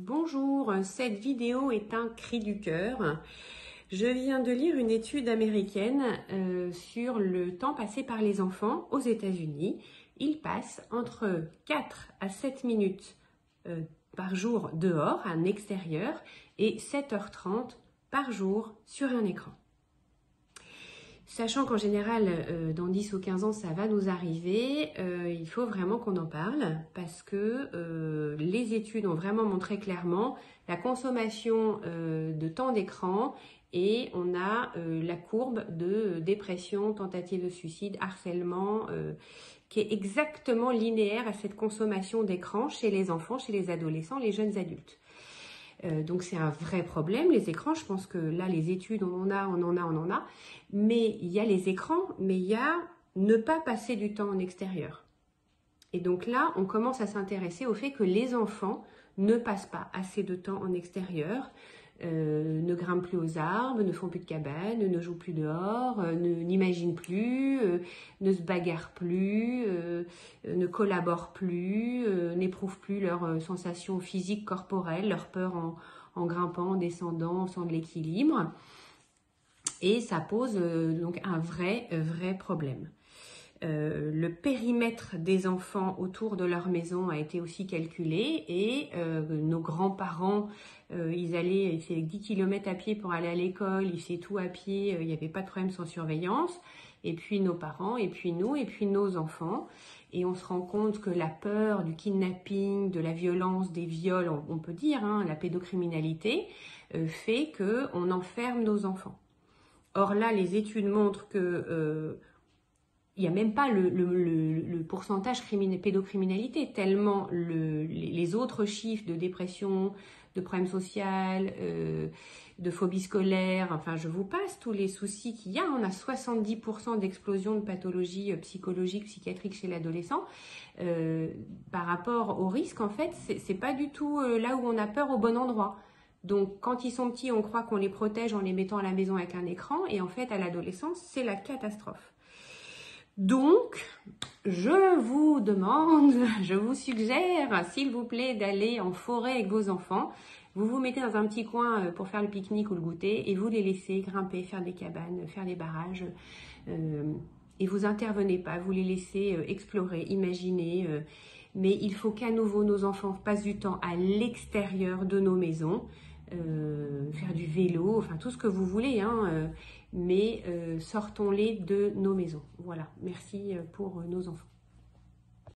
Bonjour, cette vidéo est un cri du cœur. Je viens de lire une étude américaine sur le temps passé par les enfants aux États-Unis. Ils passent entre 4 à 7 minutes par jour dehors, à un extérieur, et 7h30 par jour sur un écran. Sachant qu'en général, dans 10 ou 15 ans, ça va nous arriver, il faut vraiment qu'on en parle parce que les études ont vraiment montré clairement la consommation de temps d'écran et on a la courbe de dépression, tentative de suicide, harcèlement, qui est exactement linéaire à cette consommation d'écran chez les enfants, chez les adolescents, les jeunes adultes. Donc c'est un vrai problème, les écrans. Je pense que là, les études, on en a. Mais il y a les écrans, mais il y a ne pas passer du temps en extérieur. Et donc là, on commence à s'intéresser au fait que les enfants ne passent pas assez de temps en extérieur, ne grimpent plus aux arbres, ne font plus de cabane, ne jouent plus dehors, n'imaginent plus, ne se bagarrent plus, ne collaborent plus, n'éprouvent plus leurs sensations physiques, corporelles, leur peur en grimpant, en descendant, sans de l'équilibre. Et ça pose donc un vrai problème. Le périmètre des enfants autour de leur maison a été aussi calculé et nos grands-parents, ils faisaient 10 km à pied pour aller à l'école, ils faisaient tout à pied, il n'y avait pas de problème sans surveillance. Et puis nos parents, et puis nous, et puis nos enfants. Et on se rend compte que la peur du kidnapping, de la violence, des viols, on peut dire, la pédocriminalité, fait qu'on enferme nos enfants. Or là, les études montrent que il n'y a même pas le pourcentage pédocriminalité, tellement les autres chiffres de dépression, de problèmes sociaux, de phobie scolaire, enfin je vous passe tous les soucis qu'il y a. On a 70% d'explosion de pathologies psychologiques, psychiatriques chez l'adolescent. Par rapport au risque, en fait, c'est pas du tout là où on a peur au bon endroit. Donc, quand ils sont petits, on croit qu'on les protège en les mettant à la maison avec un écran. Et en fait, à l'adolescence, c'est la catastrophe. Donc, je vous demande, je vous suggère, s'il vous plaît, d'aller en forêt avec vos enfants. Vous vous mettez dans un petit coin pour faire le pique-nique ou le goûter et vous les laissez grimper, faire des cabanes, faire des barrages. Et vous intervenez pas, vous les laissez explorer, imaginer. Mais il faut qu'à nouveau nos enfants passent du temps à l'extérieur de nos maisons. Faire du vélo, enfin tout ce que vous voulez, mais sortons-les de nos maisons. Voilà, merci pour nos enfants.